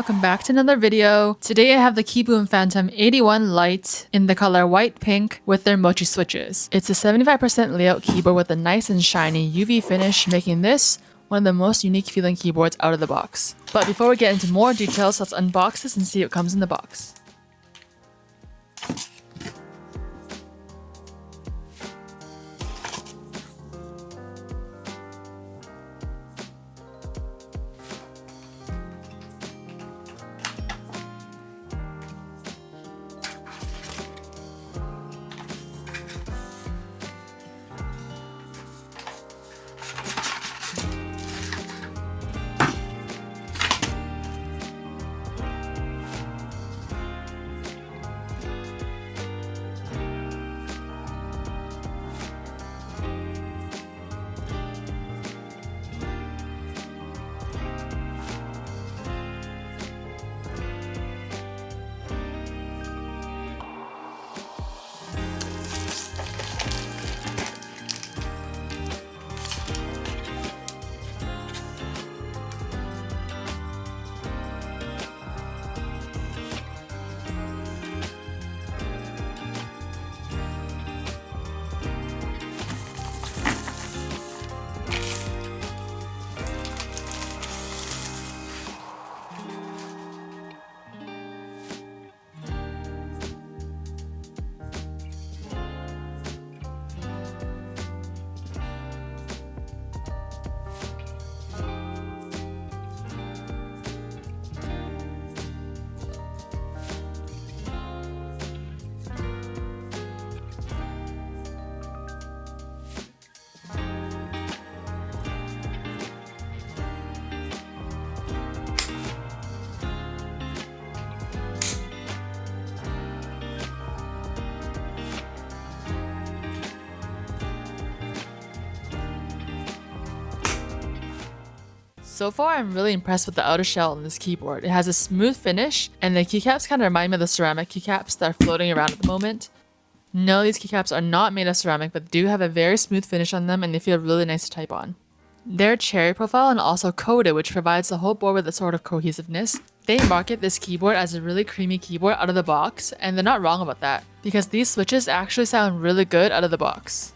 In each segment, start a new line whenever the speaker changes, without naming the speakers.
welcome back to another video. Today I have the KiiBOOM Phantom81 Lite in the color white pink with their Mochi switches. It's a 75% layout keyboard with a nice and shiny UV finish, making this one of the most unique feeling keyboards out of the box. But before we get into more details, let's unbox this and see what comes in the box. So far, I'm really impressed with the outer shell on this keyboard. It has a smooth finish, and the keycaps kind of remind me of the ceramic keycaps that are floating around at the moment. No, these keycaps are not made of ceramic, but do have a very smooth finish on them, and they feel really nice to type on. They're cherry profile and also coated, which provides the whole board with a sort of cohesiveness. They market this keyboard as a really creamy keyboard out of the box, and they're not wrong about that, because these switches actually sound really good out of the box.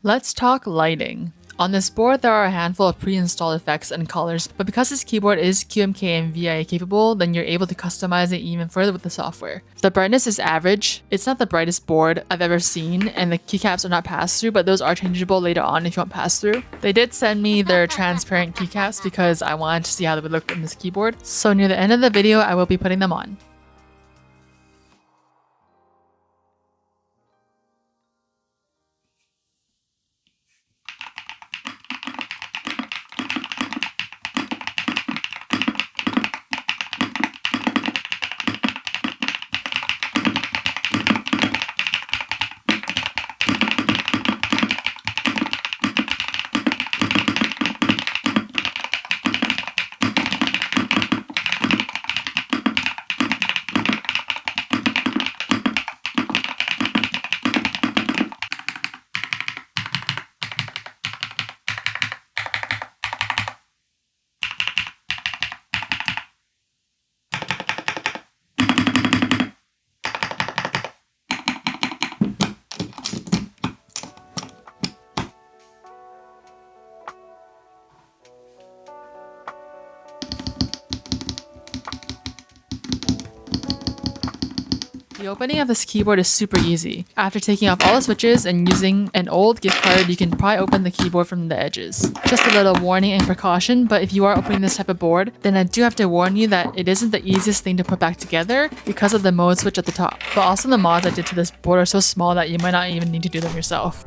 Let's talk lighting. On this board, there are a handful of pre-installed effects and colors, but because this keyboard is QMK and VIA capable, then you're able to customize it even further with the software. The brightness is average. It's not the brightest board I've ever seen, and the keycaps are not pass-through, but those are changeable later on if you want pass-through. They did send me their transparent keycaps because I wanted to see how they would look in this keyboard, so near the end of the video, I will be putting them on. The opening of this keyboard is super easy. After taking off all the switches and using an old gift card, you can pry open the keyboard from the edges. Just a little warning and precaution, but if you are opening this type of board, then I do have to warn you that it isn't the easiest thing to put back together because of the mode switch at the top. But also the mods I did to this board are so small that you might not even need to do them yourself.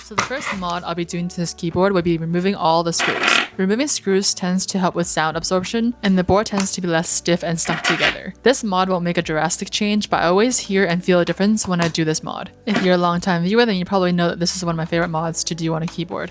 So the first mod I'll be doing to this keyboard would be removing all the screws. Removing screws tends to help with sound absorption, and the board tends to be less stiff and stuck together. This mod won't make a drastic change, but I always hear and feel a difference when I do this mod. If you're a long-time viewer, then you probably know that this is one of my favorite mods to do on a keyboard.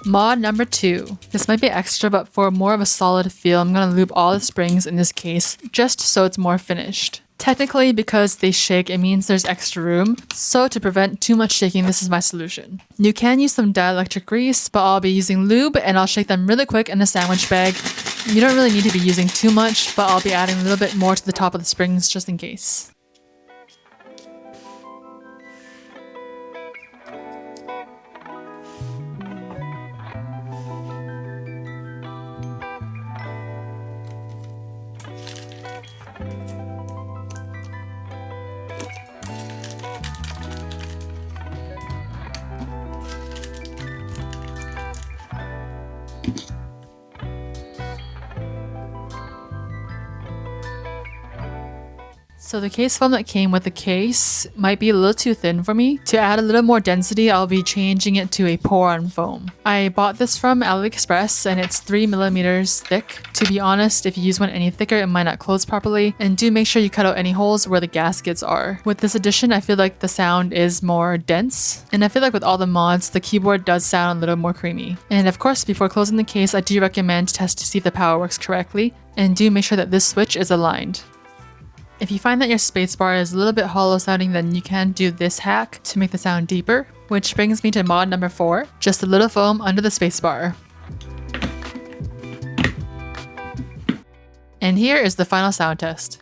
Mod number 2. This might be extra, but for more of a solid feel, I'm going to loop all the springs in this case, just so it's more finished. Technically, because they shake, it means there's extra room, so to prevent too much shaking, this is my solution. You can use some dielectric grease, but I'll be using lube and I'll shake them really quick in a sandwich bag. You don't really need to be using too much, but I'll be adding a little bit more to the top of the springs just in case. So the case foam that came with the case might be a little too thin for me. To add a little more density, I'll be changing it to a pour-on foam. I bought this from AliExpress and it's 3mm thick. To be honest, if you use one any thicker, it might not close properly. And do make sure you cut out any holes where the gaskets are. With this addition, I feel like the sound is more dense. And I feel like with all the mods, the keyboard does sound a little more creamy. And of course, before closing the case, I do recommend test to see if the power works correctly. And do make sure that this switch is aligned. If you find that your spacebar is a little bit hollow sounding, then you can do this hack to make the sound deeper, which brings me to mod number 4, just a little foam under the spacebar. And here is the final sound test.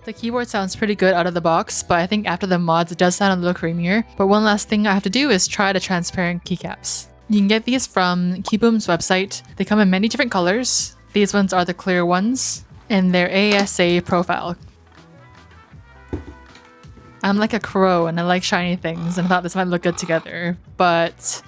The keyboard sounds pretty good out of the box, but I think after the mods it does sound a little creamier. But one last thing I have to do is try the transparent keycaps. You can get these from KiiBOOM's website. They come in many different colors. These ones are the clear ones, and they're ASA profile. I'm like a crow and I like shiny things and I thought this might look good together, but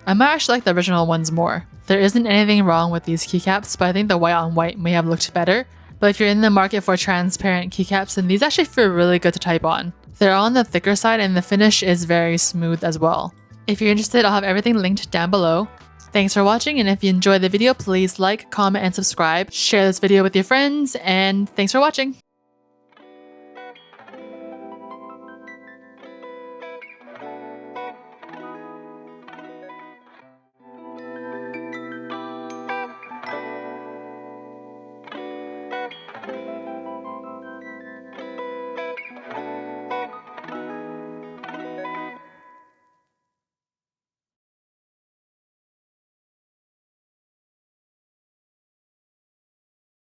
I might actually like the original ones more. There isn't anything wrong with these keycaps, but I think the white on white may have looked better. But if you're in the market for transparent keycaps, then these actually feel really good to type on. They're on the thicker side and the finish is very smooth as well. If you're interested, I'll have everything linked down below. Thanks for watching, and if you enjoyed the video, please like, comment, and subscribe. Share this video with your friends, and thanks for watching!